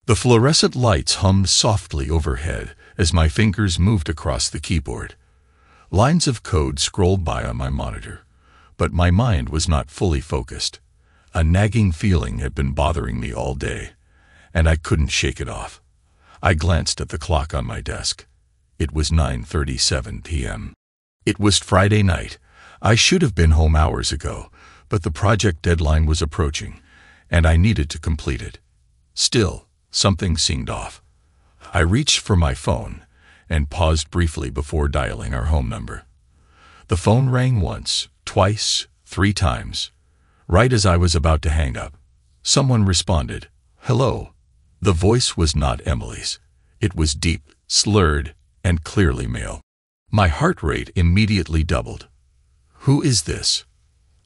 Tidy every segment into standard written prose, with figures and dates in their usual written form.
The fluorescent lights hummed softly overhead as my fingers moved across the keyboard. Lines of code scrolled by on my monitor, but my mind was not fully focused. A nagging feeling had been bothering me all day, and I couldn't shake it off. I glanced at the clock on my desk. It was 9:37 p.m. It was Friday night. I should have been home hours ago, but the project deadline was approaching, and I needed to complete it. Still, something seemed off. I reached for my phone and paused briefly before dialing our home number. The phone rang once, twice, 3 times. Right as I was about to hang up, someone responded, "Hello." The voice was not Emily's. It was deep, slurred, and clearly male. My heart rate immediately doubled. "Who is this?"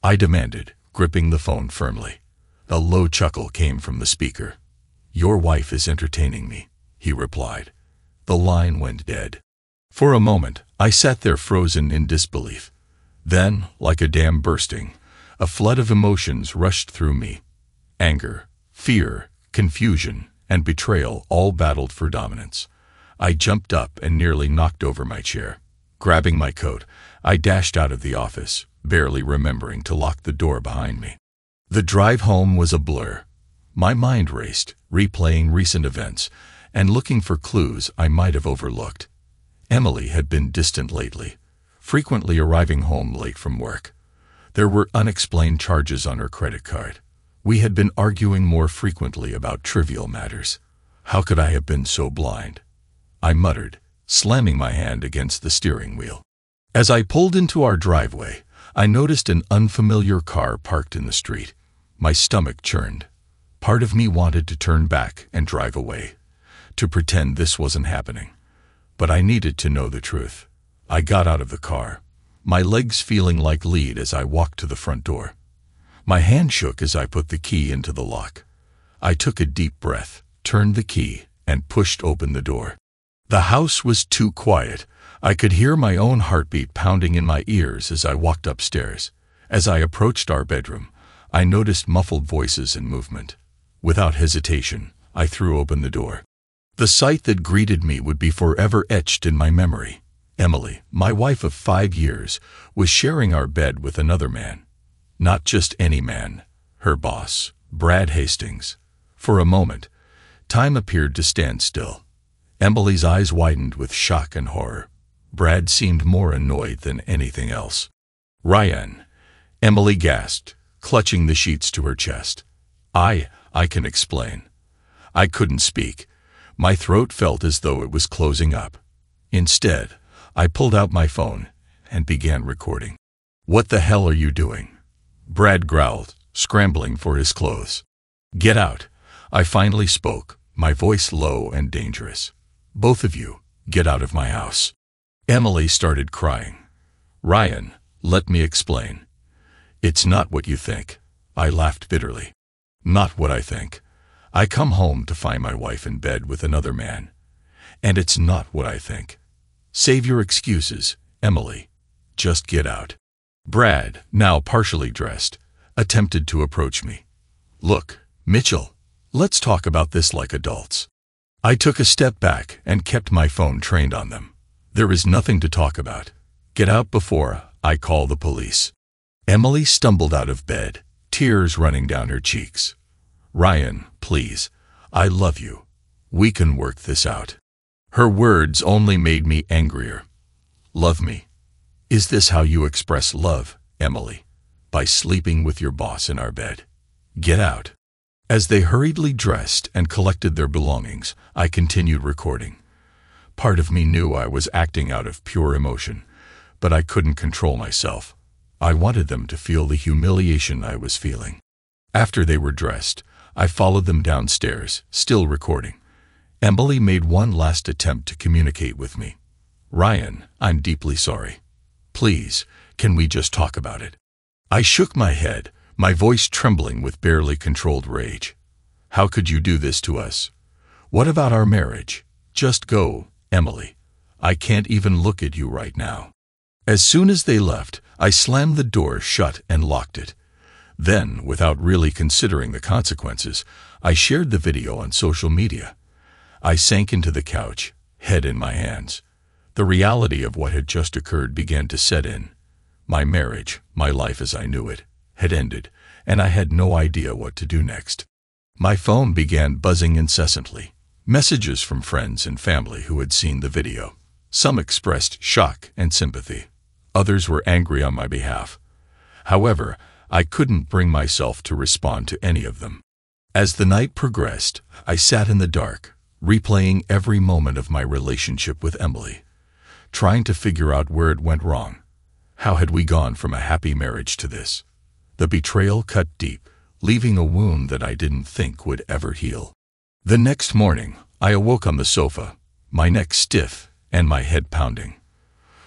I demanded, gripping the phone firmly. A low chuckle came from the speaker. "Your wife is entertaining me," he replied. The line went dead. For a moment, I sat there frozen in disbelief. Then, like a dam bursting, a flood of emotions rushed through me. Anger, fear, confusion, and betrayal all battled for dominance. I jumped up and nearly knocked over my chair. Grabbing my coat, I dashed out of the office, barely remembering to lock the door behind me. The drive home was a blur. My mind raced, replaying recent events and looking for clues I might have overlooked. Emily had been distant lately, frequently arriving home late from work. There were unexplained charges on her credit card. We had been arguing more frequently about trivial matters. How could I have been so blind? I muttered, slamming my hand against the steering wheel. As I pulled into our driveway, I noticed an unfamiliar car parked in the street. My stomach churned. Part of me wanted to turn back and drive away, to pretend this wasn't happening. But I needed to know the truth. I got out of the car, my legs feeling like lead as I walked to the front door. My hand shook as I put the key into the lock. I took a deep breath, turned the key, and pushed open the door. The house was too quiet. I could hear my own heartbeat pounding in my ears as I walked upstairs. As I approached our bedroom, I noticed muffled voices and movement. Without hesitation, I threw open the door. The sight that greeted me would be forever etched in my memory. Emily, my wife of 5 years, was sharing our bed with another man. Not just any man, her boss, Brad Hastings. For a moment, time appeared to stand still. Emily's eyes widened with shock and horror. Brad seemed more annoyed than anything else. "Ryan," Emily gasped, clutching the sheets to her chest. I can explain." I couldn't speak. My throat felt as though it was closing up. Instead, I pulled out my phone and began recording. "What the hell are you doing?" Brad growled, scrambling for his clothes. "Get out." I finally spoke, my voice low and dangerous. "Both of you, get out of my house." Emily started crying. "Ryan, let me explain." "It's not what you think." I laughed bitterly. "Not what I think. I come home to find my wife in bed with another man. And it's not what I think. Save your excuses, Emily. Just get out." Brad, now partially dressed, attempted to approach me. "Look, Mitchell, let's talk about this like adults." I took a step back and kept my phone trained on them. "There is nothing to talk about. Get out before I call the police." Emily stumbled out of bed, tears running down her cheeks. "Ryan, please. I love you. We can work this out." Her words only made me angrier. "Love me? Is this how you express love, Emily? By sleeping with your boss in our bed? Get out." As they hurriedly dressed and collected their belongings, I continued recording. Part of me knew I was acting out of pure emotion, but I couldn't control myself. I wanted them to feel the humiliation I was feeling. After they were dressed, I followed them downstairs, still recording. Emily made one last attempt to communicate with me. "Ryan, I'm deeply sorry. Please, can we just talk about it?" I shook my head, my voice trembling with barely controlled rage. "How could you do this to us? What about our marriage? Just go, Emily. I can't even look at you right now." As soon as they left, I slammed the door shut and locked it. Then, without really considering the consequences, I shared the video on social media. I sank into the couch, head in my hands. The reality of what had just occurred began to set in. My marriage, my life as I knew it, had ended, and I had no idea what to do next. My phone began buzzing incessantly. Messages from friends and family who had seen the video. Some expressed shock and sympathy. Others were angry on my behalf. However, I couldn't bring myself to respond to any of them. As the night progressed, I sat in the dark, replaying every moment of my relationship with Emily, trying to figure out where it went wrong. How had we gone from a happy marriage to this? The betrayal cut deep, leaving a wound that I didn't think would ever heal. The next morning, I awoke on the sofa, my neck stiff and my head pounding.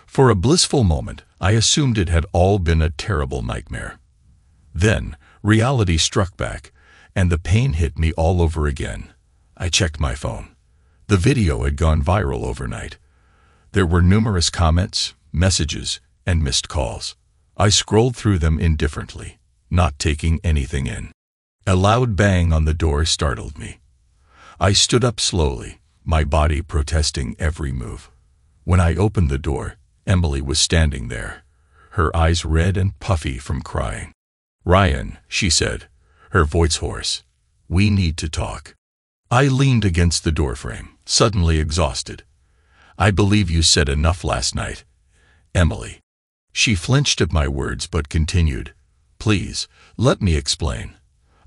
For a blissful moment, I assumed it had all been a terrible nightmare. Then, reality struck back, and the pain hit me all over again. I checked my phone. The video had gone viral overnight. There were numerous comments, messages, and missed calls. I scrolled through them indifferently, not taking anything in. A loud bang on the door startled me. I stood up slowly, my body protesting every move. When I opened the door, Emily was standing there, her eyes red and puffy from crying. "Ryan," she said, her voice hoarse, "we need to talk." I leaned against the doorframe, suddenly exhausted. "I believe you said enough last night, Emily." She flinched at my words but continued, "Please, let me explain.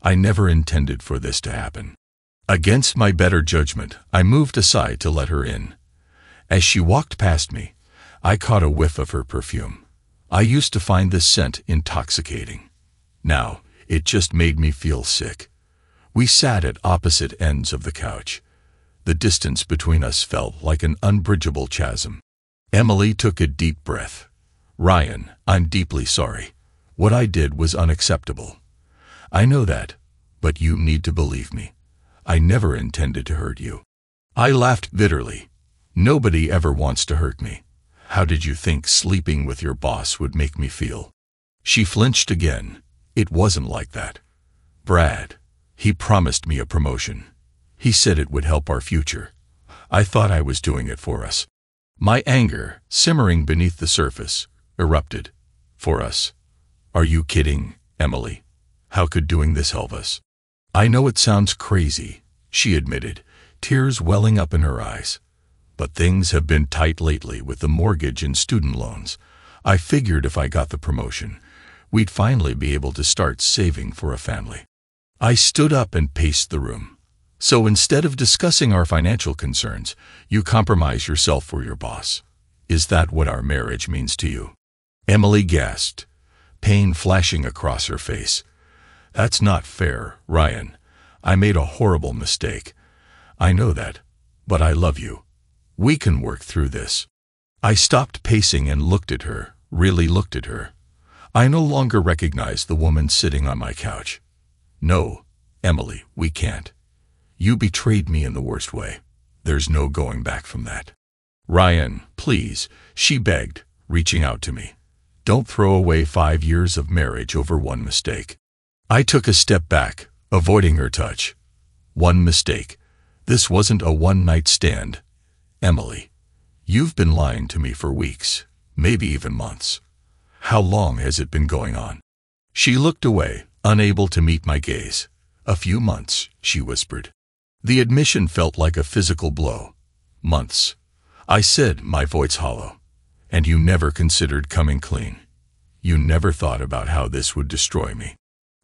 I never intended for this to happen." Against my better judgment, I moved aside to let her in. As she walked past me, I caught a whiff of her perfume. I used to find this scent intoxicating. Now, it just made me feel sick. We sat at opposite ends of the couch. The distance between us felt like an unbridgeable chasm. Emily took a deep breath. "Ryan, I'm deeply sorry. What I did was unacceptable. I know that, but you need to believe me. I never intended to hurt you." I laughed bitterly. "Nobody ever wants to hurt me. How did you think sleeping with your boss would make me feel?" She flinched again. "It wasn't like that. Brad, he promised me a promotion. He said it would help our future. I thought I was doing it for us." My anger, simmering beneath the surface, erupted. "For us? Are you kidding, Emily? How could doing this help us?" "I know it sounds crazy," she admitted, tears welling up in her eyes. "But things have been tight lately with the mortgage and student loans. I figured if I got the promotion, we'd finally be able to start saving for a family." I stood up and paced the room. "So instead of discussing our financial concerns, you compromise yourself for your boss. Is that what our marriage means to you?" Emily gasped, pain flashing across her face. "That's not fair, Ryan. I made a horrible mistake. I know that, but I love you. We can work through this." I stopped pacing and looked at her, really looked at her. I no longer recognized the woman sitting on my couch. "No, Emily, we can't. You betrayed me in the worst way. There's no going back from that." "Ryan, please," she begged, reaching out to me. "Don't throw away 5 years of marriage over one mistake." I took a step back, avoiding her touch. "One mistake. This wasn't a one-night stand. Emily, you've been lying to me for weeks, maybe even months. How long has it been going on?" She looked away, unable to meet my gaze. "A few months," she whispered. The admission felt like a physical blow. "Months," I said, my voice hollow. "And you never considered coming clean. You never thought about how this would destroy me."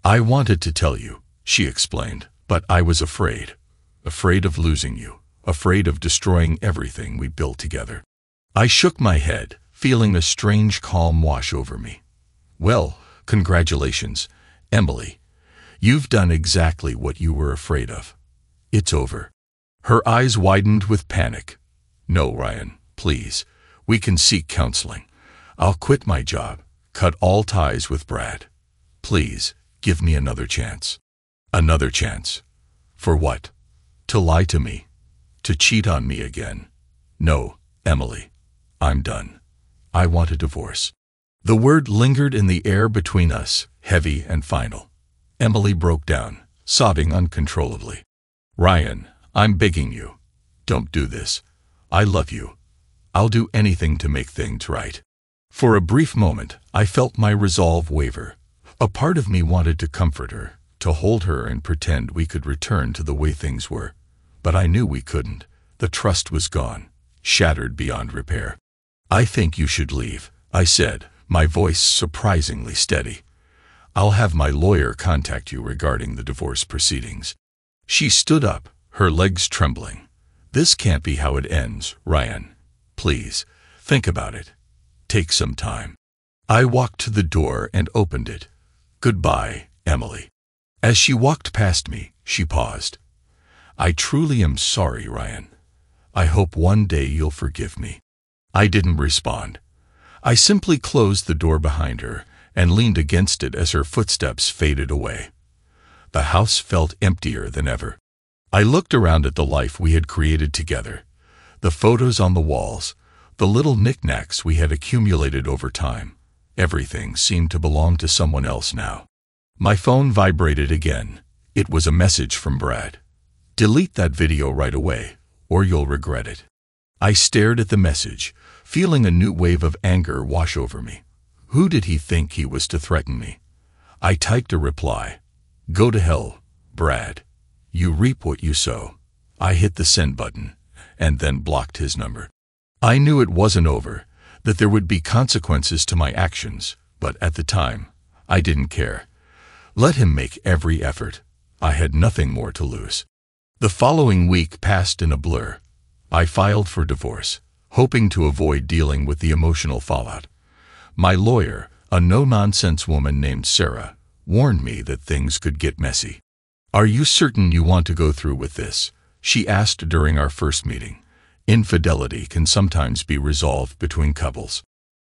"I wanted to tell you," she explained, "but I was afraid. Afraid of losing you. Afraid of destroying everything we built together." I shook my head, feeling a strange calm wash over me. "Well, congratulations, Emily. You've done exactly what you were afraid of. It's over." Her eyes widened with panic. "No, Ryan, please. We can seek counseling. I'll quit my job, cut all ties with Brad. Please, give me another chance." "Another chance? For what? To lie to me? To cheat on me again? No, Emily. I'm done. I want a divorce." The word lingered in the air between us, heavy and final. Emily broke down, sobbing uncontrollably. "Ryan, I'm begging you. Don't do this. I love you. I'll do anything to make things right." For a brief moment, I felt my resolve waver. A part of me wanted to comfort her, to hold her and pretend we could return to the way things were. But I knew we couldn't. The trust was gone, shattered beyond repair. "I think you should leave," I said, my voice surprisingly steady. "I'll have my lawyer contact you regarding the divorce proceedings." She stood up, her legs trembling. "This can't be how it ends, Ryan. Please, think about it. Take some time." I walked to the door and opened it. "Goodbye, Emily." As she walked past me, she paused. "I truly am sorry, Ryan. I hope one day you'll forgive me." I didn't respond. I simply closed the door behind her and leaned against it as her footsteps faded away. The house felt emptier than ever. I looked around at the life we had created together, the photos on the walls, the little knickknacks we had accumulated over time. Everything seemed to belong to someone else now. My phone vibrated again. It was a message from Brad. "Delete that video right away, or you'll regret it." I stared at the message, feeling a new wave of anger wash over me. Who did he think he was to threaten me? I typed a reply. "Go to hell, Brad. You reap what you sow." I hit the send button, and then blocked his number. I knew it wasn't over, that there would be consequences to my actions, but at the time, I didn't care. Let him make every effort. I had nothing more to lose. The following week passed in a blur. I filed for divorce, hoping to avoid dealing with the emotional fallout. My lawyer, a no-nonsense woman named Sarah, warned me that things could get messy. "Are you certain you want to go through with this?" she asked during our first meeting. "Infidelity can sometimes be resolved between couples."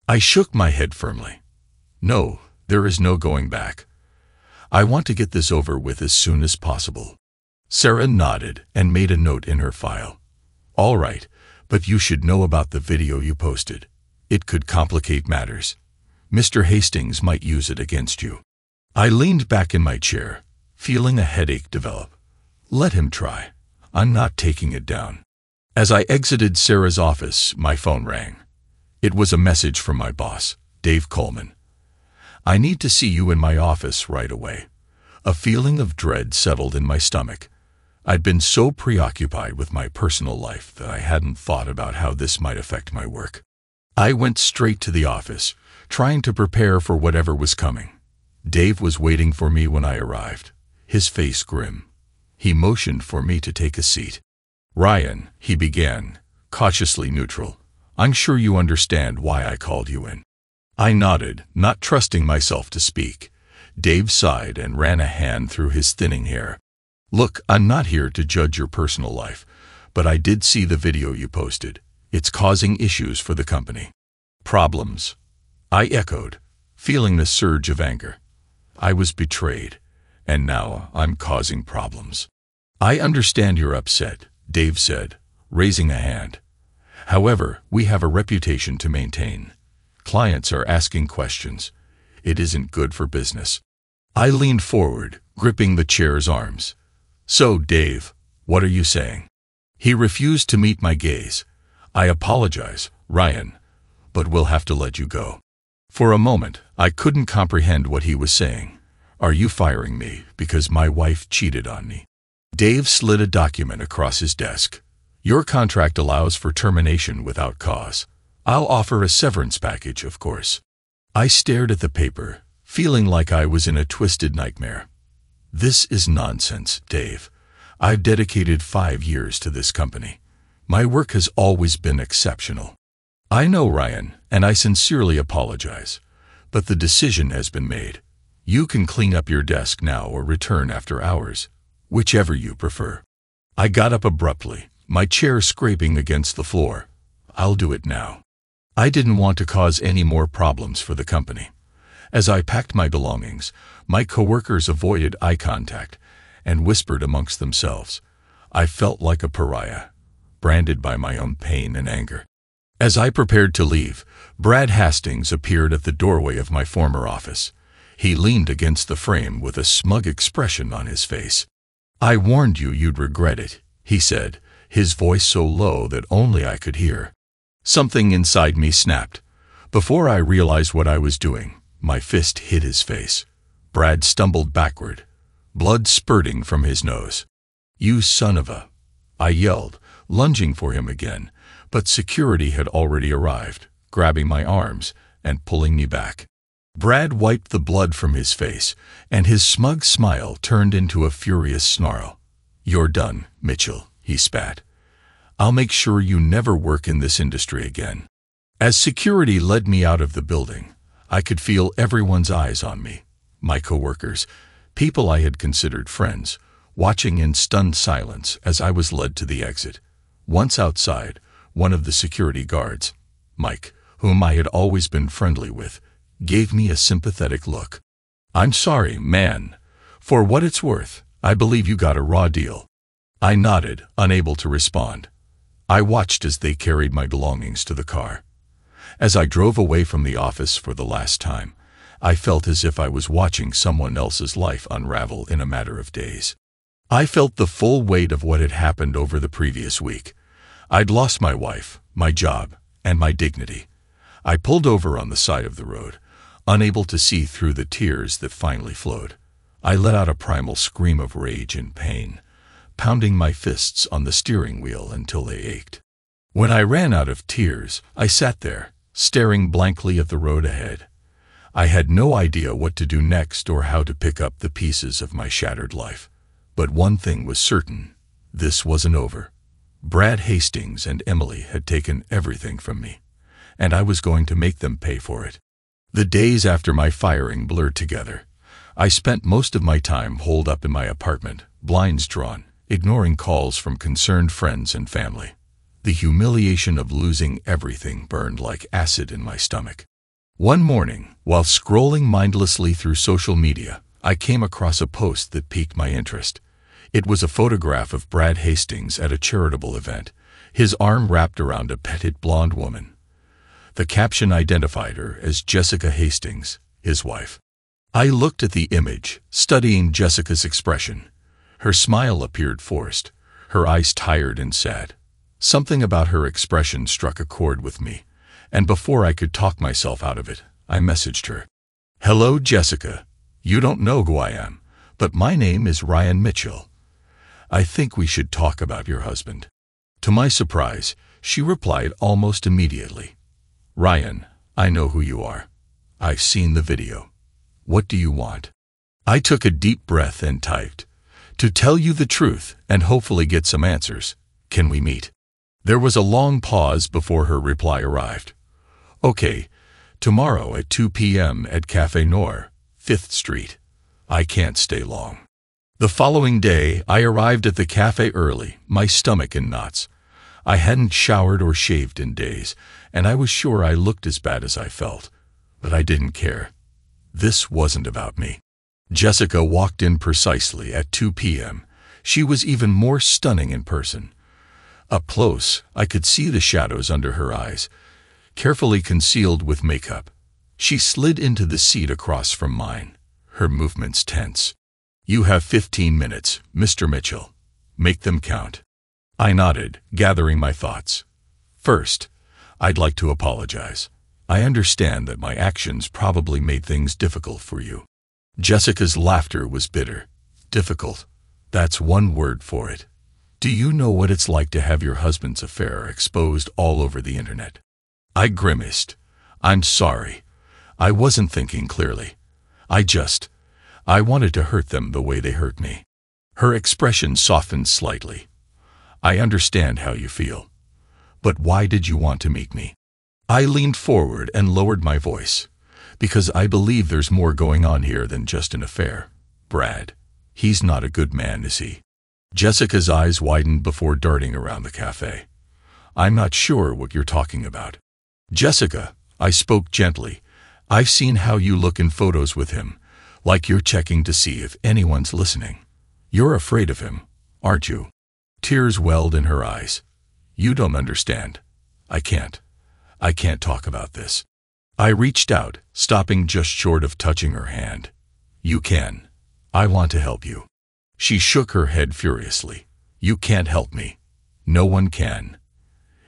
I shook my head firmly. "No, there is no going back. I want to get this over with as soon as possible." Sarah nodded and made a note in her file. "All right, but you should know about the video you posted. It could complicate matters. Mr. Hastings might use it against you." I leaned back in my chair, feeling a headache develop. Let him try. I'm not taking it down. As I exited Sarah's office, my phone rang. It was a message from my boss, Dave Coleman. "I need to see you in my office right away." A feeling of dread settled in my stomach. I'd been so preoccupied with my personal life that I hadn't thought about how this might affect my work. I went straight to the office, trying to prepare for whatever was coming. Dave was waiting for me when I arrived, his face grim. He motioned for me to take a seat. "Ryan," he began, cautiously neutral, "I'm sure you understand why I called you in." I nodded, not trusting myself to speak. Dave sighed and ran a hand through his thinning hair. "Look, I'm not here to judge your personal life, but I did see the video you posted. It's causing issues for the company." "Problems?" I echoed, feeling the surge of anger. I was betrayed, and now I'm causing problems. "I understand you're upset," Dave said, raising a hand. "However, we have a reputation to maintain. Clients are asking questions. It isn't good for business." I leaned forward, gripping the chair's arms. "So, Dave, what are you saying?" He refused to meet my gaze. "I apologize, Ryan, but we'll have to let you go." For a moment, I couldn't comprehend what he was saying. "Are you firing me because my wife cheated on me?" Dave slid a document across his desk. "Your contract allows for termination without cause. I'll offer a severance package, of course." I stared at the paper, feeling like I was in a twisted nightmare. "This is nonsense, Dave. I've dedicated 5 years to this company. My work has always been exceptional." "I know, Ryan, and I sincerely apologize, but the decision has been made. You can clean up your desk now or return after hours, whichever you prefer." I got up abruptly, my chair scraping against the floor. "I'll do it now." I didn't want to cause any more problems for the company. As I packed my belongings, my coworkers avoided eye contact and whispered amongst themselves. I felt like a pariah, branded by my own pain and anger. As I prepared to leave, Brad Hastings appeared at the doorway of my former office. He leaned against the frame with a smug expression on his face. "I warned you you'd regret it," he said, his voice so low that only I could hear. Something inside me snapped. Before I realized what I was doing, my fist hit his face. Brad stumbled backward, blood spurting from his nose. "You son of a—" I yelled, lunging for him again, but security had already arrived, grabbing my arms and pulling me back. Brad wiped the blood from his face, and his smug smile turned into a furious snarl. "You're done, Mitchell," he spat. "I'll make sure you never work in this industry again." As security led me out of the building, I could feel everyone's eyes on me. My coworkers, people I had considered friends, watching in stunned silence as I was led to the exit. Once outside, one of the security guards, Mike, whom I had always been friendly with, gave me a sympathetic look. "I'm sorry, man. For what it's worth, I believe you got a raw deal." I nodded, unable to respond. I watched as they carried my belongings to the car. As I drove away from the office for the last time, I felt as if I was watching someone else's life unravel in a matter of days. I felt the full weight of what had happened over the previous week. I'd lost my wife, my job, and my dignity. I pulled over on the side of the road, unable to see through the tears that finally flowed. I let out a primal scream of rage and pain, pounding my fists on the steering wheel until they ached. When I ran out of tears, I sat there, staring blankly at the road ahead. I had no idea what to do next or how to pick up the pieces of my shattered life. But one thing was certain: this wasn't over. Brad Hastings and Emily had taken everything from me, and I was going to make them pay for it. The days after my firing blurred together. I spent most of my time holed up in my apartment, blinds drawn, ignoring calls from concerned friends and family. The humiliation of losing everything burned like acid in my stomach. One morning, while scrolling mindlessly through social media, I came across a post that piqued my interest. It was a photograph of Brad Hastings at a charitable event, his arm wrapped around a petite blonde woman. The caption identified her as Jessica Hastings, his wife. I looked at the image, studying Jessica's expression. Her smile appeared forced, her eyes tired and sad. Something about her expression struck a chord with me, and before I could talk myself out of it, I messaged her. "Hello, Jessica. You don't know who I am, but my name is Ryan Mitchell. I think we should talk about your husband." To my surprise, she replied almost immediately. "Ryan, I know who you are. I've seen the video. What do you want?" I took a deep breath and typed, "To tell you the truth and hopefully get some answers, can we meet?" There was a long pause before her reply arrived. "Okay, tomorrow at 2 p.m. at Café Nord, 5th Street. I can't stay long." The following day, I arrived at the cafe early, my stomach in knots. I hadn't showered or shaved in days, and I was sure I looked as bad as I felt. But I didn't care. This wasn't about me. Jessica walked in precisely at 2 p.m. She was even more stunning in person. Up close, I could see the shadows under her eyes, carefully concealed with makeup. She slid into the seat across from mine, her movements tense. "You have 15 minutes, Mr. Mitchell. Make them count." I nodded, gathering my thoughts. "First, I'd like to apologize. I understand that my actions probably made things difficult for you." Jessica's laughter was bitter. "Difficult? That's one word for it. Do you know what it's like to have your husband's affair exposed all over the internet?" I grimaced. "I'm sorry. I wasn't thinking clearly. I wanted to hurt them the way they hurt me." Her expression softened slightly. "I understand how you feel. But why did you want to meet me?" I leaned forward and lowered my voice. "Because I believe there's more going on here than just an affair. Brad, he's not a good man, is he?" Jessica's eyes widened before darting around the cafe. "I'm not sure what you're talking about." "Jessica," I spoke gently, "I've seen how you look in photos with him, like you're checking to see if anyone's listening. You're afraid of him, aren't you?" Tears welled in her eyes. "You don't understand. I can't talk about this." I reached out, stopping just short of touching her hand. You can. I want to help you. She shook her head furiously. You can't help me. No one can.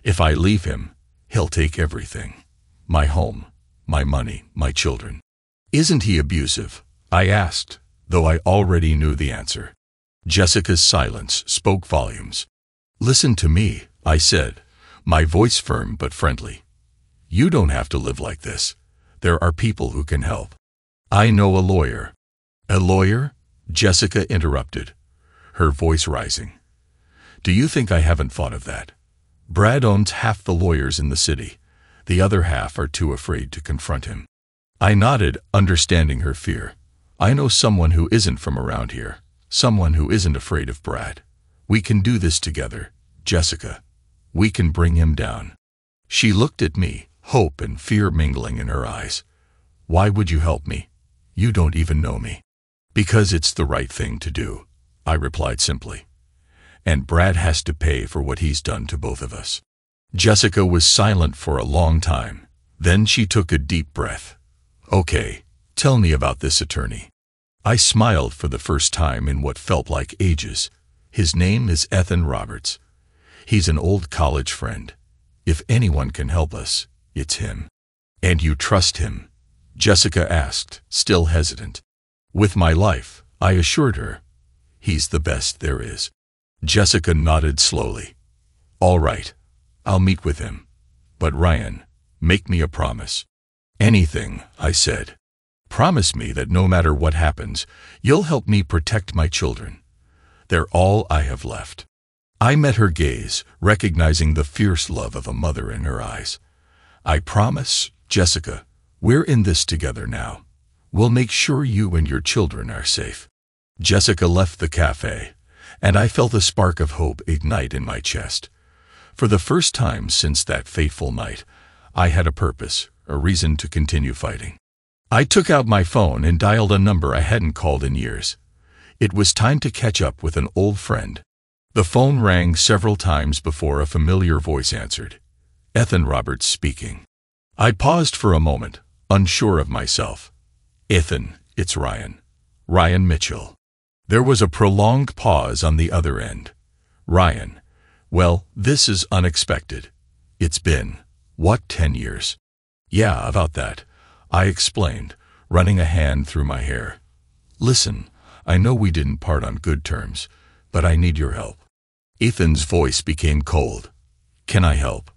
If I leave him, he'll take everything. My home, my money, my children. Isn't he abusive? I asked, though I already knew the answer. Jessica's silence spoke volumes. Listen to me, I said, my voice firm but friendly. You don't have to live like this. There are people who can help. I know a lawyer. A lawyer? Jessica interrupted, her voice rising. Do you think I haven't thought of that? Brad owns half the lawyers in the city. The other half are too afraid to confront him. I nodded, understanding her fear. I know someone who isn't from around here, someone who isn't afraid of Brad. We can do this together, Jessica. We can bring him down. She looked at me, hope and fear mingling in her eyes. Why would you help me? You don't even know me. Because it's the right thing to do, I replied simply. And Brad has to pay for what he's done to both of us. Jessica was silent for a long time. Then she took a deep breath. Okay, tell me about this attorney. I smiled for the first time in what felt like ages. His name is Ethan Roberts. He's an old college friend. If anyone can help us, it's him. And you trust him? Jessica asked, still hesitant. With my life, I assured her. He's the best there is. Jessica nodded slowly. All right, I'll meet with him. But Ryan, make me a promise. Anything, I said. Promise me that no matter what happens, you'll help me protect my children. They're all I have left. I met her gaze, recognizing the fierce love of a mother in her eyes. I promise, Jessica, we're in this together now. We'll make sure you and your children are safe. Jessica left the cafe, and I felt a spark of hope ignite in my chest. For the first time since that fateful night, I had a purpose, a reason to continue fighting. I took out my phone and dialed a number I hadn't called in years. It was time to catch up with an old friend. The phone rang several times before a familiar voice answered. Ethan Roberts speaking. I paused for a moment, unsure of myself. Ethan, it's Ryan. Ryan Mitchell. There was a prolonged pause on the other end. Ryan. Well, this is unexpected. It's been, 10 years? Yeah, about that, I explained, running a hand through my hair. Listen, I know we didn't part on good terms, but I need your help. Ethan's voice became cold. Can I help?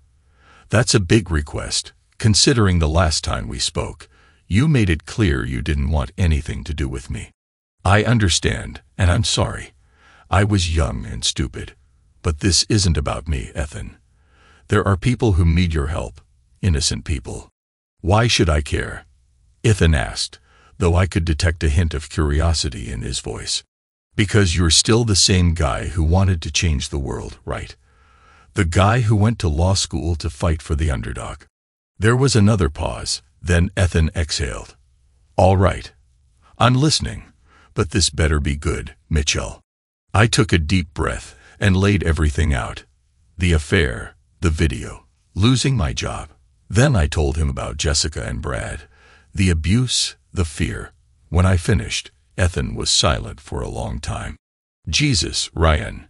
That's a big request, considering the last time we spoke. You made it clear you didn't want anything to do with me. I understand, and I'm sorry. I was young and stupid. But this isn't about me, Ethan. There are people who need your help, innocent people. Why should I care? Ethan asked, though I could detect a hint of curiosity in his voice. Because you're still the same guy who wanted to change the world, right? The guy who went to law school to fight for the underdog. There was another pause, then Ethan exhaled. All right. I'm listening, but this better be good, Mitchell. I took a deep breath and laid everything out. The affair, the video, losing my job. Then I told him about Jessica and Brad, the abuse, the fear. When I finished, Ethan was silent for a long time. Jesus, Ryan,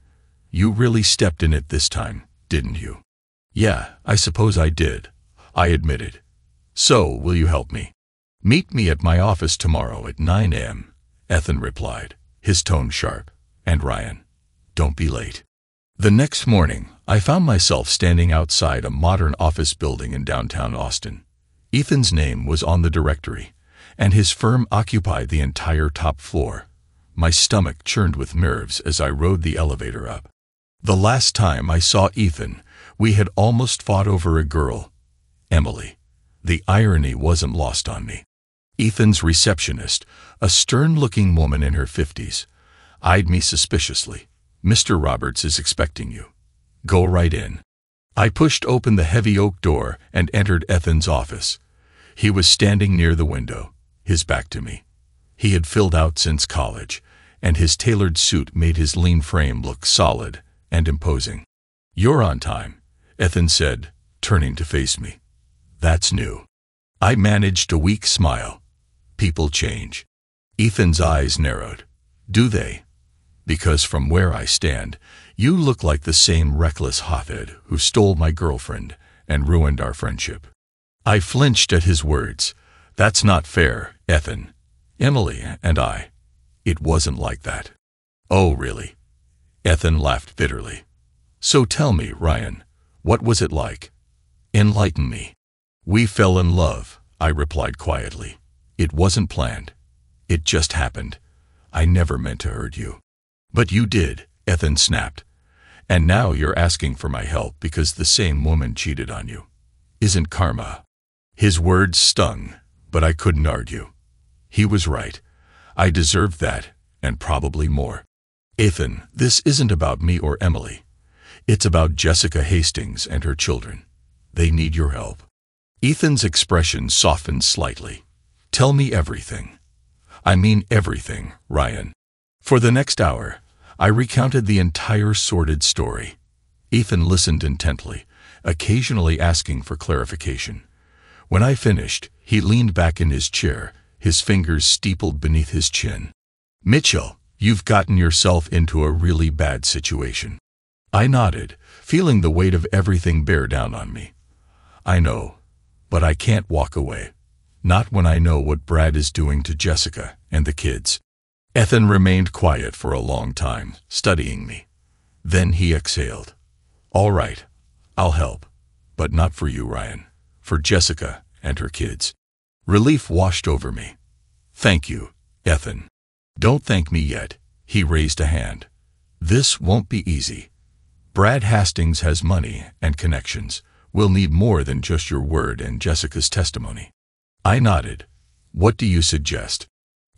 you really stepped in it this time, didn't you? Yeah, I suppose I did, I admitted. So, will you help me? Meet me at my office tomorrow at 9 a.m., Ethan replied, his tone sharp. And Ryan, don't be late. The next morning, I found myself standing outside a modern office building in downtown Austin. Ethan's name was on the directory, and his firm occupied the entire top floor. My stomach churned with nerves as I rode the elevator up. The last time I saw Ethan, we had almost fought over a girl, Emily. The irony wasn't lost on me. Ethan's receptionist, a stern-looking woman in her 50s, eyed me suspiciously. Mr. Roberts is expecting you. Go right in. I pushed open the heavy oak door and entered Ethan's office. He was standing near the window, his back to me. He had filled out since college, and his tailored suit made his lean frame look solid and imposing. You're on time, Ethan said, turning to face me. That's new. I managed a weak smile. People change. Ethan's eyes narrowed. Do they? Because from where I stand, you look like the same reckless hothead who stole my girlfriend and ruined our friendship. I flinched at his words. That's not fair, Ethan. Emily and I. It wasn't like that. Oh, really? Ethan laughed bitterly. So tell me, Ryan, what was it like? Enlighten me. We fell in love, I replied quietly. It wasn't planned. It just happened. I never meant to hurt you. But you did, Ethan snapped. And now you're asking for my help because the same woman cheated on you. Isn't karma? His words stung, but I couldn't argue. He was right. I deserved that, and probably more. Ethan, this isn't about me or Emily. It's about Jessica Hastings and her children. They need your help. Ethan's expression softened slightly. Tell me everything. I mean everything, Ryan. For the next hour, I recounted the entire sordid story. Ethan listened intently, occasionally asking for clarification. When I finished, he leaned back in his chair, his fingers steepled beneath his chin. Mitchell, you've gotten yourself into a really bad situation. I nodded, feeling the weight of everything bear down on me. I know, but I can't walk away. Not when I know what Brad is doing to Jessica and the kids. Ethan remained quiet for a long time, studying me. Then he exhaled. All right, I'll help. But not for you, Ryan. For Jessica and her kids. Relief washed over me. Thank you, Ethan. Don't thank me yet. He raised a hand. This won't be easy. Brad Hastings has money and connections. We'll need more than just your word and Jessica's testimony. I nodded. What do you suggest?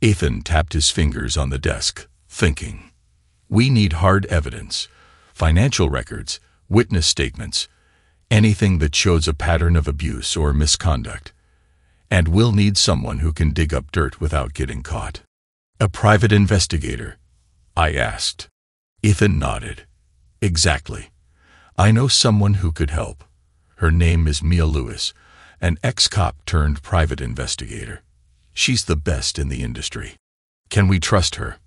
Ethan tapped his fingers on the desk, thinking. We need hard evidence, financial records, witness statements, anything that shows a pattern of abuse or misconduct. And we'll need someone who can dig up dirt without getting caught. A private investigator? I asked. Ethan nodded. Exactly. I know someone who could help. Her name is Mia Lewis, an ex-cop turned private investigator. She's the best in the industry. Can we trust her?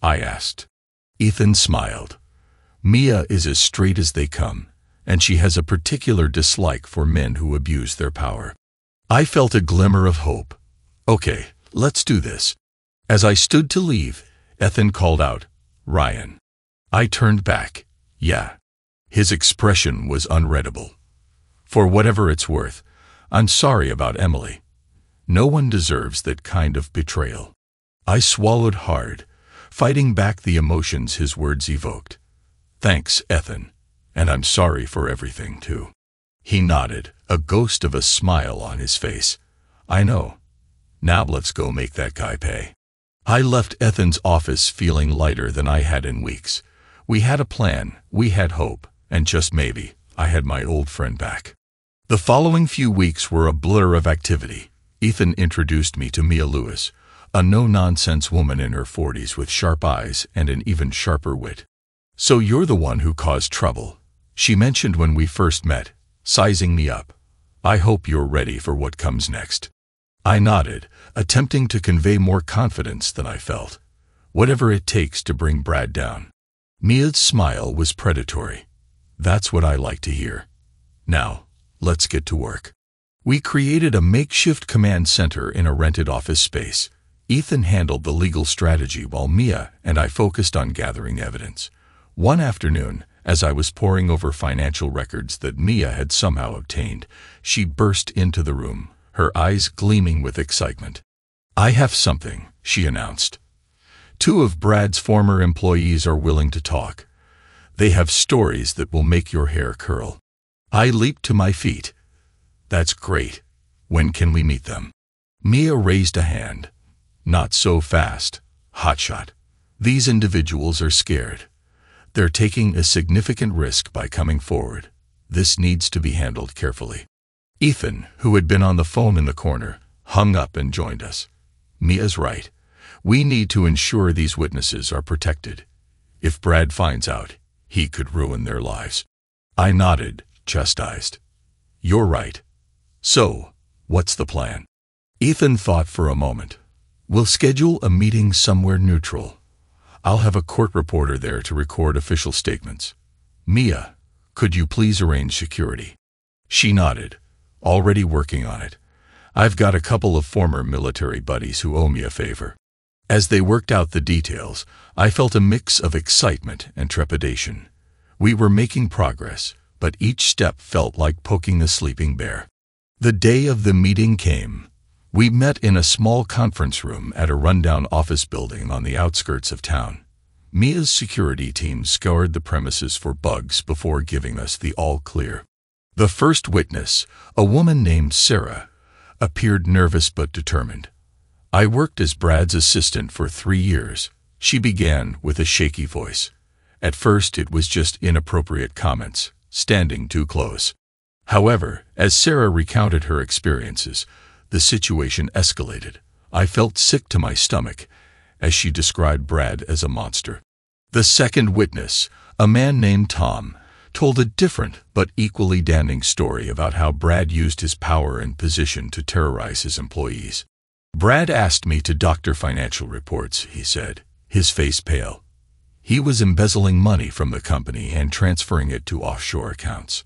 I asked. Ethan smiled. Mia is as straight as they come, and she has a particular dislike for men who abuse their power. I felt a glimmer of hope. Okay, let's do this. As I stood to leave, Ethan called out, Ryan. I turned back. Yeah. His expression was unreadable. For whatever it's worth, I'm sorry about Emily. No one deserves that kind of betrayal. I swallowed hard, fighting back the emotions his words evoked. Thanks, Ethan. And I'm sorry for everything, too. He nodded, a ghost of a smile on his face. I know. Now let's go make that guy pay. I left Ethan's office feeling lighter than I had in weeks. We had a plan, we had hope, and just maybe, I had my old friend back. The following few weeks were a blur of activity. Ethan introduced me to Mia Lewis, a no-nonsense woman in her 40s with sharp eyes and an even sharper wit. So you're the one who caused trouble, she mentioned when we first met, sizing me up. I hope you're ready for what comes next. I nodded, attempting to convey more confidence than I felt. Whatever it takes to bring Brad down. Mia's smile was predatory. That's what I like to hear. Now, let's get to work. We created a makeshift command center in a rented office space. Ethan handled the legal strategy while Mia and I focused on gathering evidence. One afternoon, as I was poring over financial records that Mia had somehow obtained, she burst into the room, her eyes gleaming with excitement. I have something, she announced. 2 of Brad's former employees are willing to talk. They have stories that will make your hair curl. I leaped to my feet. That's great. When can we meet them? Mia raised a hand. Not so fast, hotshot. These individuals are scared. They're taking a significant risk by coming forward. This needs to be handled carefully. Ethan, who had been on the phone in the corner, hung up and joined us. Mia's right. We need to ensure these witnesses are protected. If Brad finds out, he could ruin their lives. I nodded, chastised. You're right. So, What's the plan? Ethan thought for a moment. We'll schedule a meeting somewhere neutral. I'll have a court reporter there to record official statements. Mia, could you please arrange security? She nodded. Already working on it. I've got a couple of former military buddies who owe me a favor. As they worked out the details, I felt a mix of excitement and trepidation. We were making progress, but each step felt like poking a sleeping bear. The day of the meeting came. We met in a small conference room at a rundown office building on the outskirts of town. Mia's security team scoured the premises for bugs before giving us the all-clear. The first witness, a woman named Sarah, appeared nervous but determined. I worked as Brad's assistant for 3 years. She began with a shaky voice. At first it was just inappropriate comments, standing too close. However, as Sarah recounted her experiences, the situation escalated. I felt sick to my stomach as she described Brad as a monster. The second witness, a man named Tom, told a different but equally damning story about how Brad used his power and position to terrorize his employees. Brad asked me to doctor financial reports, he said, his face pale. He was embezzling money from the company and transferring it to offshore accounts.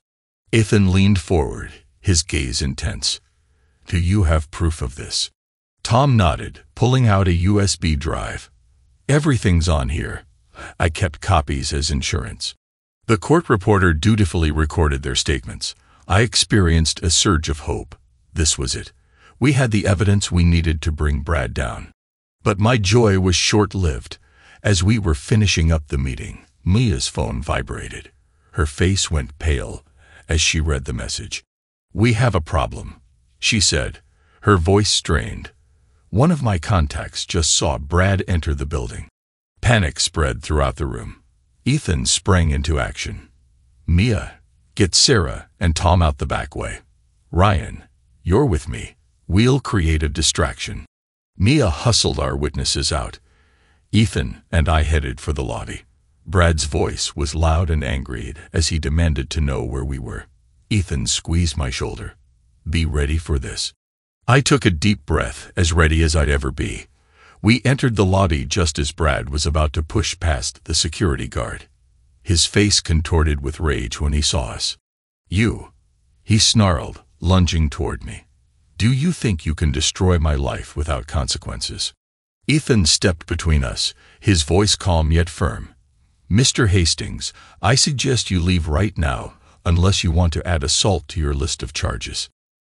Ethan leaned forward, his gaze intense. Do you have proof of this? Tom nodded, pulling out a USB drive. Everything's on here. I kept copies as insurance. The court reporter dutifully recorded their statements. I experienced a surge of hope. This was it. We had the evidence we needed to bring Brad down. But my joy was short-lived. As we were finishing up the meeting, Mia's phone vibrated. Her face went pale as she read the message. We have a problem, she said, her voice strained. One of my contacts just saw Brad enter the building. Panic spread throughout the room. Ethan sprang into action. Mia, get Sarah and Tom out the back way. Ryan, you're with me. We'll create a distraction. Mia hustled our witnesses out. Ethan and I headed for the lobby. Brad's voice was loud and angry as he demanded to know where we were. Ethan squeezed my shoulder. Be ready for this. I took a deep breath, as ready as I'd ever be. We entered the lobby just as Brad was about to push past the security guard. His face contorted with rage when he saw us. You, he snarled, lunging toward me. Do you think you can destroy my life without consequences? Ethan stepped between us, his voice calm yet firm. Mr. Hastings, I suggest you leave right now, unless you want to add assault to your list of charges.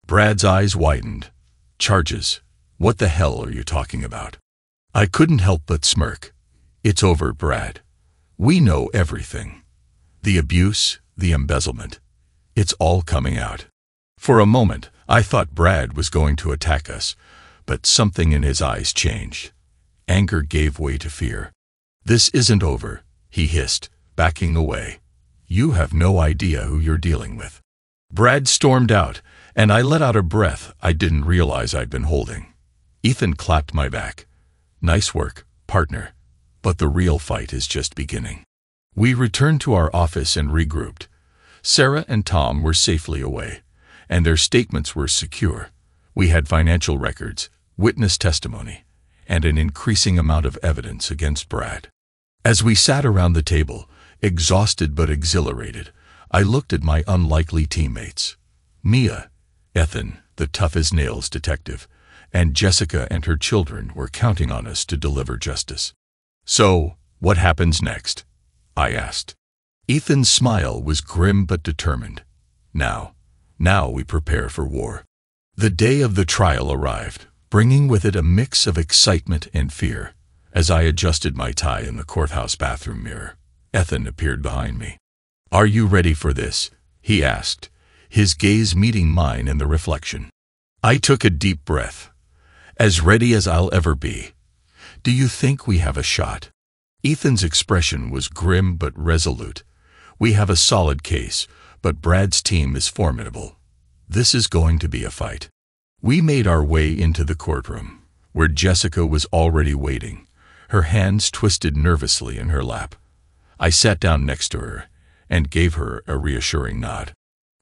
Brad's eyes widened. Charges? What the hell are you talking about? I couldn't help but smirk. It's over, Brad. We know everything. The abuse, the embezzlement. It's all coming out. For a moment, I thought Brad was going to attack us, but something in his eyes changed. Anger gave way to fear. This isn't over, he hissed, backing away. You have no idea who you're dealing with. Brad stormed out, and I let out a breath I didn't realize I'd been holding. Ethan clapped my back. Nice work, partner. But the real fight is just beginning. We returned to our office and regrouped. Sarah and Tom were safely away, and their statements were secure. We had financial records, witness testimony, and an increasing amount of evidence against Brad. As we sat around the table, exhausted but exhilarated, I looked at my unlikely teammates. Mia, Ethan, the tough-as-nails detective, and Jessica and her children were counting on us to deliver justice. So, what happens next? I asked. Ethan's smile was grim but determined. Now we prepare for war. The day of the trial arrived, bringing with it a mix of excitement and fear. As I adjusted my tie in the courthouse bathroom mirror, Ethan appeared behind me. Are you ready for this? He asked, his gaze meeting mine in the reflection. I took a deep breath. As ready as I'll ever be. Do you think we have a shot? Ethan's expression was grim but resolute. We have a solid case, but Brad's team is formidable. This is going to be a fight. We made our way into the courtroom, where Jessica was already waiting, her hands twisted nervously in her lap. I sat down next to her and gave her a reassuring nod.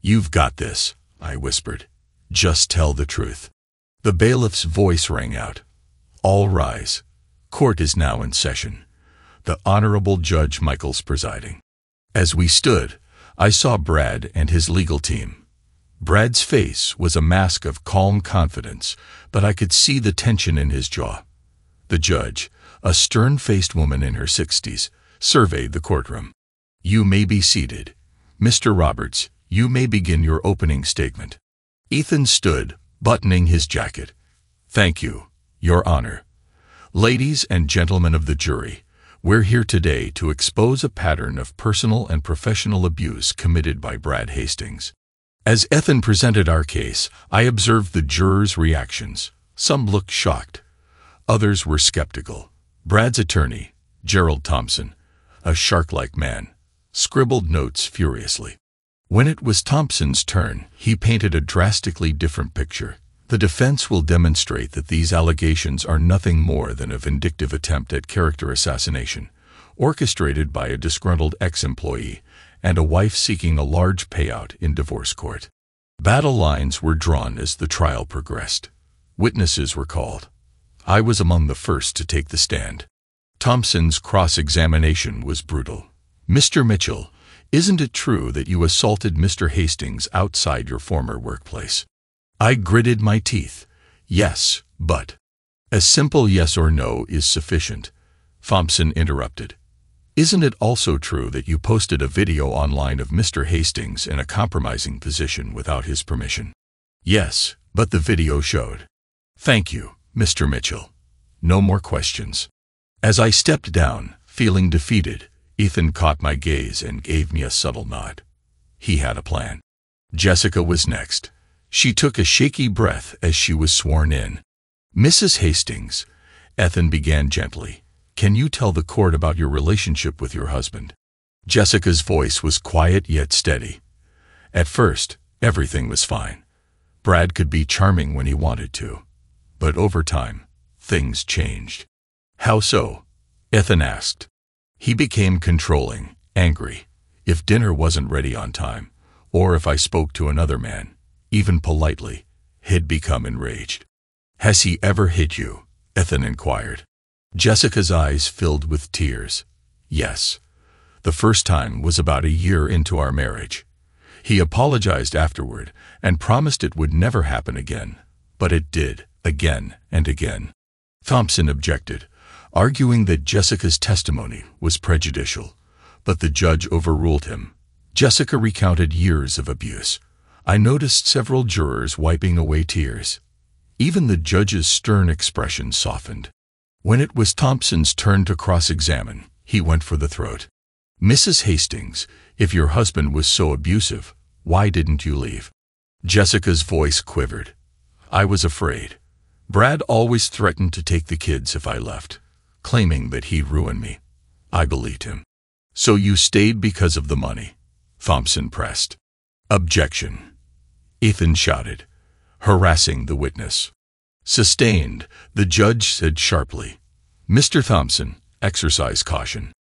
You've got this, I whispered. Just tell the truth. The bailiff's voice rang out. All rise. Court is now in session. The Honorable Judge Michaels presiding. As we stood, I saw Brad and his legal team. Brad's face was a mask of calm confidence, but I could see the tension in his jaw. The judge, a stern-faced woman in her 60s, surveyed the courtroom. You may be seated. Mr. Roberts, you may begin your opening statement. Ethan stood, buttoning his jacket. Thank you, Your Honor. Ladies and gentlemen of the jury, we're here today to expose a pattern of personal and professional abuse committed by Brad Hastings. As Ethan presented our case, I observed the jurors' reactions. Some looked shocked. Others were skeptical. Brad's attorney, Gerald Thompson, a shark-like man, scribbled notes furiously. When it was Thompson's turn, he painted a drastically different picture. The defense will demonstrate that these allegations are nothing more than a vindictive attempt at character assassination, orchestrated by a disgruntled ex-employee and a wife seeking a large payout in divorce court. Battle lines were drawn as the trial progressed. Witnesses were called. I was among the first to take the stand. Thompson's cross-examination was brutal. Mr. Mitchell, isn't it true that you assaulted Mr. Hastings outside your former workplace? I gritted my teeth. Yes, but... A simple yes or no is sufficient. Thompson interrupted. Isn't it also true that you posted a video online of Mr. Hastings in a compromising position without his permission? Yes, but the video showed. Thank you, Mr. Mitchell. No more questions. As I stepped down, feeling defeated, Ethan caught my gaze and gave me a subtle nod. He had a plan. Jessica was next. She took a shaky breath as she was sworn in. Mrs. Hastings, Ethan began gently, can you tell the court about your relationship with your husband? Jessica's voice was quiet yet steady. At first, everything was fine. Brad could be charming when he wanted to. But over time, things changed. How so? Ethan asked. He became controlling, angry, if dinner wasn't ready on time, or if I spoke to another man, even politely, he'd become enraged. Has he ever hit you? Ethan inquired. Jessica's eyes filled with tears. Yes. The first time was about a year into our marriage. He apologized afterward and promised it would never happen again, but it did, again and again. Thompson objected, arguing that Jessica's testimony was prejudicial, but the judge overruled him. Jessica recounted years of abuse. I noticed several jurors wiping away tears. Even the judge's stern expression softened. When it was Thompson's turn to cross-examine, he went for the throat. Mrs. Hastings, if your husband was so abusive, why didn't you leave? Jessica's voice quivered. I was afraid. Brad always threatened to take the kids if I left, claiming that he'd ruin me. I believed him. So you stayed because of the money? Thompson pressed. Objection. Ethan shouted, harassing the witness. Sustained, the judge said sharply. Mr. Thompson, exercise caution.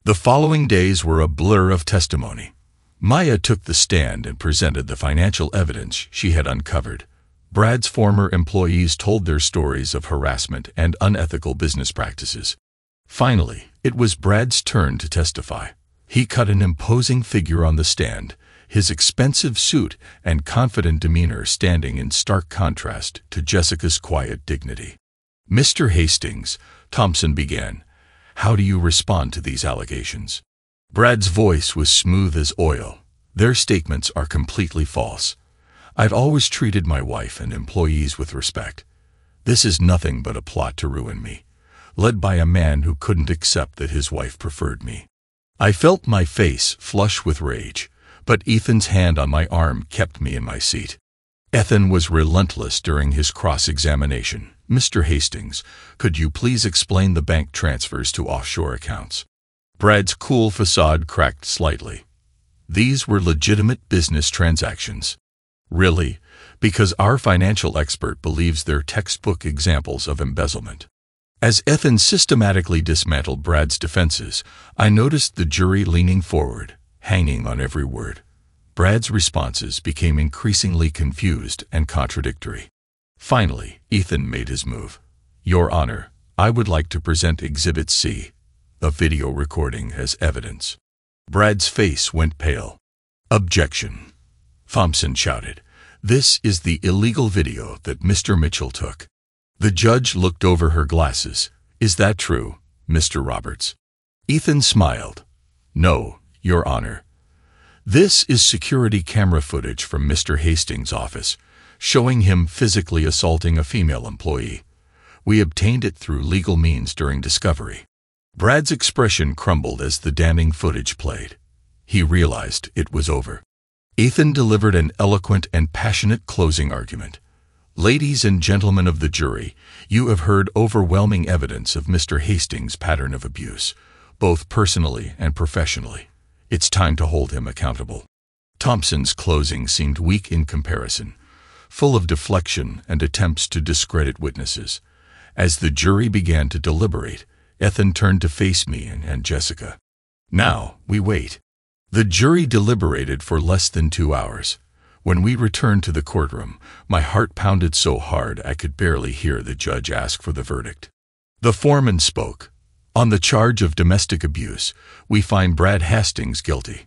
The following days were a blur of testimony. Maya took the stand and presented the financial evidence she had uncovered. Brad's former employees told their stories of harassment and unethical business practices. Finally, it was Brad's turn to testify. He cut an imposing figure on the stand, his expensive suit and confident demeanor standing in stark contrast to Jessica's quiet dignity. Mr. Hastings, Thompson began, how do you respond to these allegations? Brad's voice was smooth as oil. Their statements are completely false. I've always treated my wife and employees with respect. This is nothing but a plot to ruin me, led by a man who couldn't accept that his wife preferred me. I felt my face flush with rage, but Ethan's hand on my arm kept me in my seat. Ethan was relentless during his cross-examination. Mr. Hastings, could you please explain the bank transfers to offshore accounts? Brad's cool facade cracked slightly. These were legitimate business transactions. Really, because our financial expert believes they're textbook examples of embezzlement. As Ethan systematically dismantled Brad's defenses, I noticed the jury leaning forward, hanging on every word. Brad's responses became increasingly confused and contradictory. Finally, Ethan made his move. "Your Honor, I would like to present Exhibit C, a video recording, as evidence." Brad's face went pale. "Objection," Thompson shouted. "This is the illegal video that Mr. Mitchell took." The judge looked over her glasses. "Is that true, Mr. Roberts?" Ethan smiled. "No, Your Honor. This is security camera footage from Mr. Hastings' office, showing him physically assaulting a female employee. We obtained it through legal means during discovery." Brad's expression crumbled as the damning footage played. He realized it was over. Ethan delivered an eloquent and passionate closing argument. "Ladies and gentlemen of the jury, you have heard overwhelming evidence of Mr. Hastings' pattern of abuse, both personally and professionally. It's time to hold him accountable." Thompson's closing seemed weak in comparison, full of deflection and attempts to discredit witnesses. As the jury began to deliberate, Ethan turned to face me and Jessica. "Now, we wait." The jury deliberated for less than 2 hours. When we returned to the courtroom, my heart pounded so hard I could barely hear the judge ask for the verdict. The foreman spoke. "On the charge of domestic abuse, we find Brad Hastings guilty.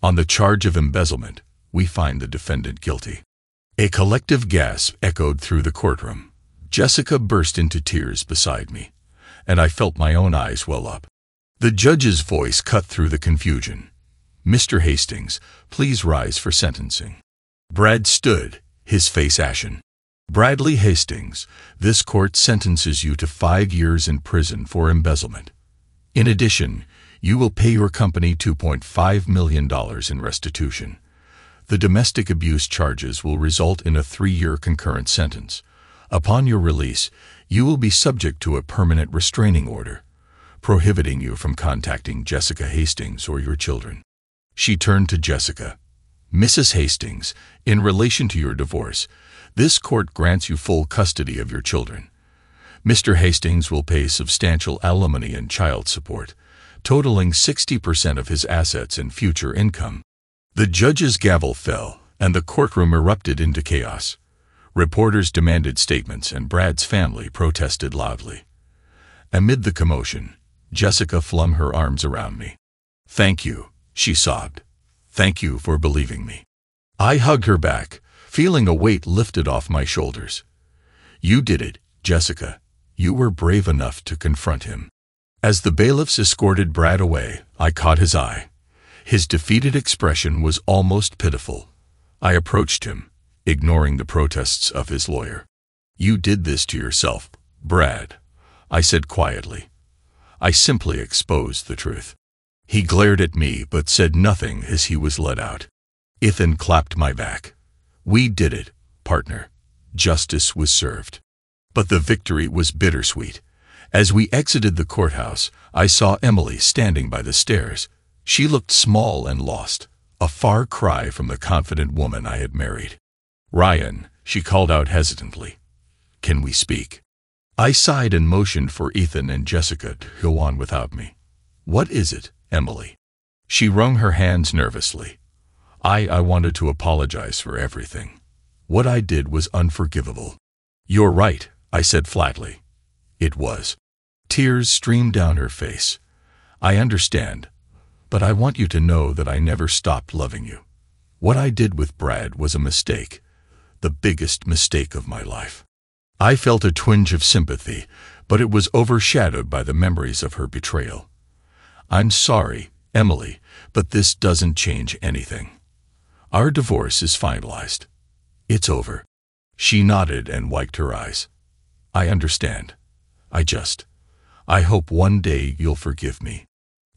On the charge of embezzlement, we find the defendant guilty." A collective gasp echoed through the courtroom. Jessica burst into tears beside me, and I felt my own eyes well up. The judge's voice cut through the confusion. "Mr. Hastings, please rise for sentencing." Brad stood, his face ashen. "Bradley Hastings, this court sentences you to 5 years in prison for embezzlement. In addition, you will pay your company $2.5 million in restitution. The domestic abuse charges will result in a 3-year concurrent sentence. Upon your release, you will be subject to a permanent restraining order, prohibiting you from contacting Jessica Hastings or your children." She turned to Jessica. "Mrs. Hastings, in relation to your divorce, this court grants you full custody of your children. Mr. Hastings will pay substantial alimony and child support, totaling 60% of his assets and future income." The judge's gavel fell, and the courtroom erupted into chaos. Reporters demanded statements, and Brad's family protested loudly. Amid the commotion, Jessica flung her arms around me. "Thank you," she sobbed. "Thank you for believing me." I hugged her back, feeling a weight lifted off my shoulders. "You did it, Jessica. You were brave enough to confront him." As the bailiffs escorted Brad away, I caught his eye. His defeated expression was almost pitiful. I approached him, ignoring the protests of his lawyer. "You did this to yourself, Brad," I said quietly. "I simply exposed the truth." He glared at me but said nothing as he was led out. Ethan clapped my back. "We did it, partner. Justice was served." But the victory was bittersweet. As we exited the courthouse, I saw Emily standing by the stairs. She looked small and lost, a far cry from the confident woman I had married. "Ryan," she called out hesitantly, "can we speak?" I sighed and motioned for Ethan and Jessica to go on without me. "What is it, Emily?" She wrung her hands nervously. I wanted to apologize for everything. What I did was unforgivable." "You're right," I said flatly. It was. Tears streamed down her face. "I understand, but I want you to know that I never stopped loving you. What I did with Brad was a mistake, the biggest mistake of my life." I felt a twinge of sympathy, but it was overshadowed by the memories of her betrayal. "I'm sorry, Emily, but this doesn't change anything. Our divorce is finalized. It's over." She nodded and wiped her eyes. "I understand. I hope one day you'll forgive me."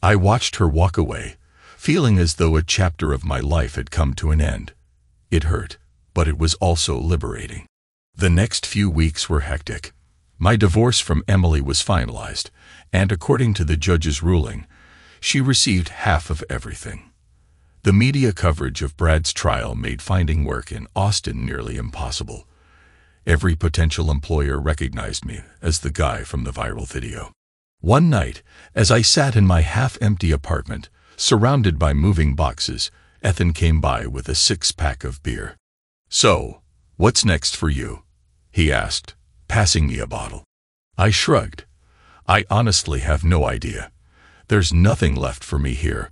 I watched her walk away, feeling as though a chapter of my life had come to an end. It hurt, but it was also liberating. The next few weeks were hectic. My divorce from Emily was finalized, and according to the judge's ruling, she received half of everything. The media coverage of Brad's trial made finding work in Austin nearly impossible. Every potential employer recognized me as the guy from the viral video. One night, as I sat in my half-empty apartment, surrounded by moving boxes, Ethan came by with a six-pack of beer. "So, what's next for you?" he asked, passing me a bottle. I shrugged. "I honestly have no idea. There's nothing left for me here."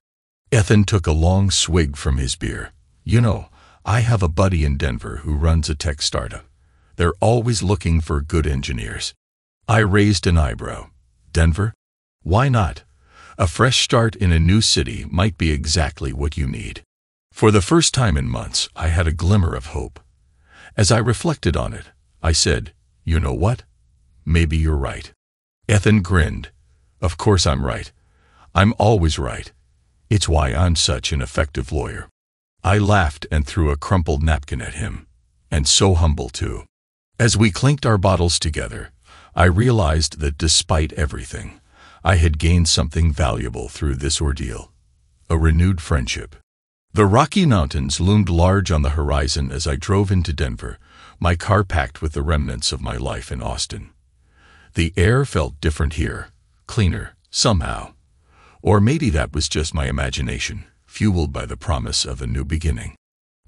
Ethan took a long swig from his beer. "You know, I have a buddy in Denver who runs a tech startup. They're always looking for good engineers." I raised an eyebrow. "Denver? Why not? A fresh start in a new city might be exactly what you need." For the first time in months, I had a glimmer of hope. As I reflected on it, I said, "You know what? Maybe you're right." Ethan grinned. "Of course I'm right. I'm always right. It's why I'm such an effective lawyer." I laughed and threw a crumpled napkin at him. "And so humble, too." As we clinked our bottles together, I realized that despite everything, I had gained something valuable through this ordeal: a renewed friendship. The Rocky Mountains loomed large on the horizon as I drove into Denver, my car packed with the remnants of my life in Austin. The air felt different here, cleaner, somehow. Or maybe that was just my imagination, fueled by the promise of a new beginning.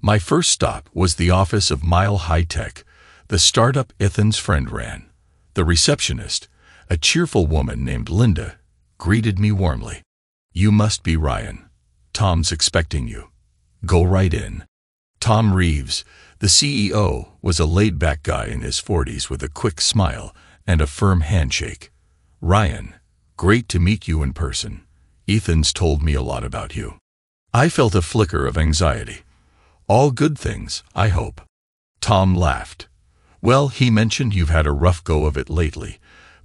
My first stop was the office of Mile High Tech, the startup Ethan's friend ran. The receptionist, a cheerful woman named Linda, greeted me warmly. "You must be Ryan. Tom's expecting you. Go right in." Tom Reeves, the CEO, was a laid-back guy in his 40s with a quick smile and a firm handshake. "Ryan, great to meet you in person. Ethan's told me a lot about you." I felt a flicker of anxiety. "All good things, I hope." Tom laughed. "Well, he mentioned you've had a rough go of it lately,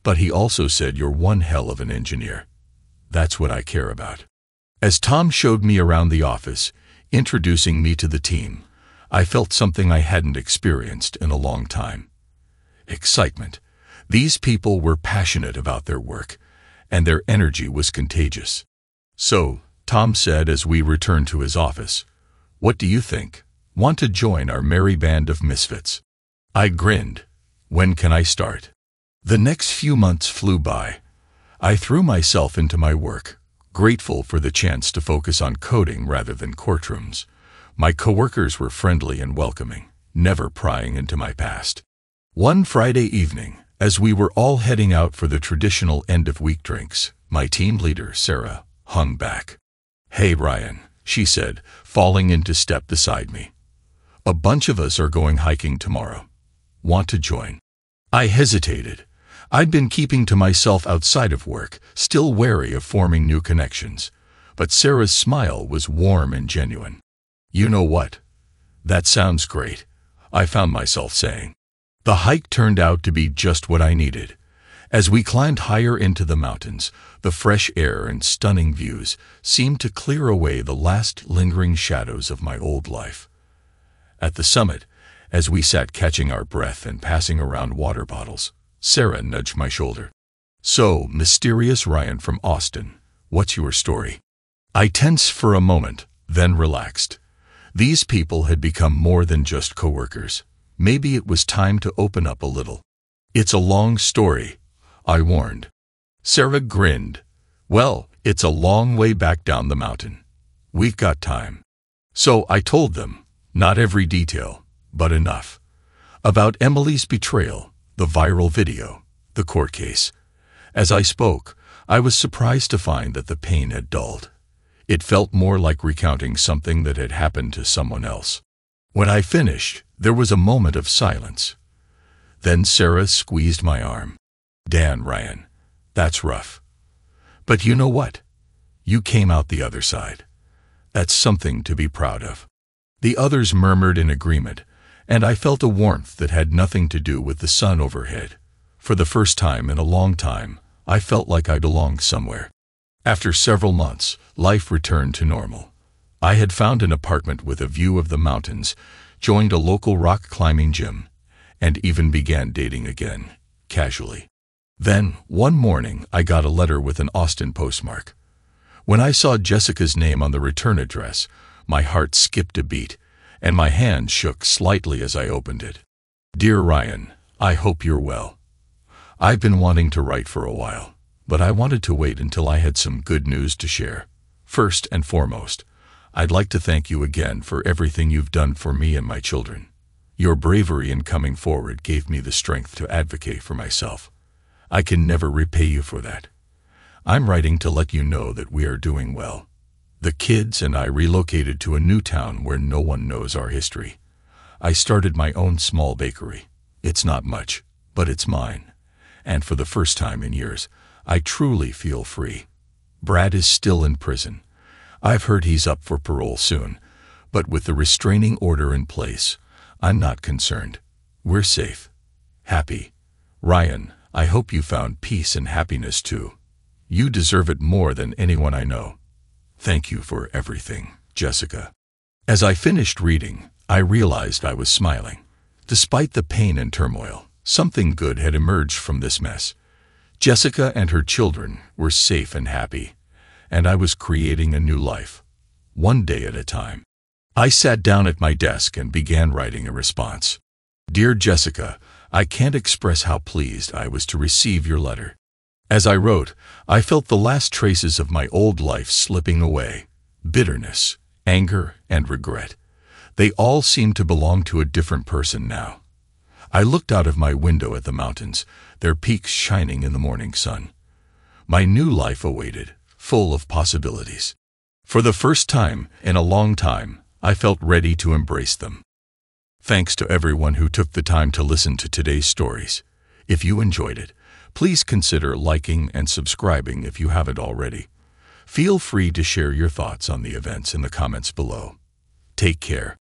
but he also said you're one hell of an engineer. That's what I care about." As Tom showed me around the office, introducing me to the team, I felt something I hadn't experienced in a long time. Excitement. These people were passionate about their work, and their energy was contagious. "So," Tom said as we returned to his office, "what do you think? Want to join our merry band of misfits?" I grinned. "When can I start?" The next few months flew by. I threw myself into my work, grateful for the chance to focus on coding rather than courtrooms. My coworkers were friendly and welcoming, never prying into my past. One Friday evening, as we were all heading out for the traditional end-of-week drinks, my team leader, Sarah, hung back. "Hey, Ryan," she said, falling into step beside me. "A bunch of us are going hiking tomorrow. Want to join?" I hesitated. I'd been keeping to myself outside of work, still wary of forming new connections. But Sarah's smile was warm and genuine. "You know what? That sounds great," I found myself saying. The hike turned out to be just what I needed. As we climbed higher into the mountains, the fresh air and stunning views seemed to clear away the last lingering shadows of my old life. At the summit, as we sat catching our breath and passing around water bottles, Sarah nudged my shoulder. "So, mysterious Ryan from Austin, what's your story?" I tensed for a moment, then relaxed. These people had become more than just coworkers. Maybe it was time to open up a little. "It's a long story," I warned. Sarah grinned. "Well, it's a long way back down the mountain. We've got time." So I told them, not every detail, but enough. About Emily's betrayal, the viral video, the court case. As I spoke, I was surprised to find that the pain had dulled. It felt more like recounting something that had happened to someone else. When I finished, there was a moment of silence. Then Sarah squeezed my arm. "Dan, Ryan, that's rough. But you know what? You came out the other side. That's something to be proud of." The others murmured in agreement, and I felt a warmth that had nothing to do with the sun overhead. For the first time in a long time, I felt like I belonged somewhere. After several months, life returned to normal. I had found an apartment with a view of the mountains, joined a local rock climbing gym, and even began dating again, casually. Then, one morning, I got a letter with an Austin postmark. When I saw Jessica's name on the return address, my heart skipped a beat, and my hand shook slightly as I opened it. "Dear Ryan, I hope you're well. I've been wanting to write for a while, but I wanted to wait until I had some good news to share. First and foremost, I'd like to thank you again for everything you've done for me and my children. Your bravery in coming forward gave me the strength to advocate for myself. I can never repay you for that. I'm writing to let you know that we are doing well. The kids and I relocated to a new town where no one knows our history. I started my own small bakery. It's not much, but it's mine. And for the first time in years, I truly feel free. Brad is still in prison. I've heard he's up for parole soon, but with the restraining order in place, I'm not concerned. We're safe. Happy. Ryan, I hope you found peace and happiness too. You deserve it more than anyone I know. Thank you for everything, Jessica. As I finished reading, I realized I was smiling. Despite the pain and turmoil, something good had emerged from this mess. Jessica and her children were safe and happy, and I was creating a new life, one day at a time. I sat down at my desk and began writing a response. Dear Jessica, I can't express how pleased I was to receive your letter. As I wrote, I felt the last traces of my old life slipping away. Bitterness, anger, and regret. They all seemed to belong to a different person now. I looked out of my window at the mountains, their peaks shining in the morning sun. My new life awaited, full of possibilities. For the first time in a long time, I felt ready to embrace them. Thanks to everyone who took the time to listen to today's stories. If you enjoyed it, please consider liking and subscribing if you haven't already. Feel free to share your thoughts on the events in the comments below. Take care.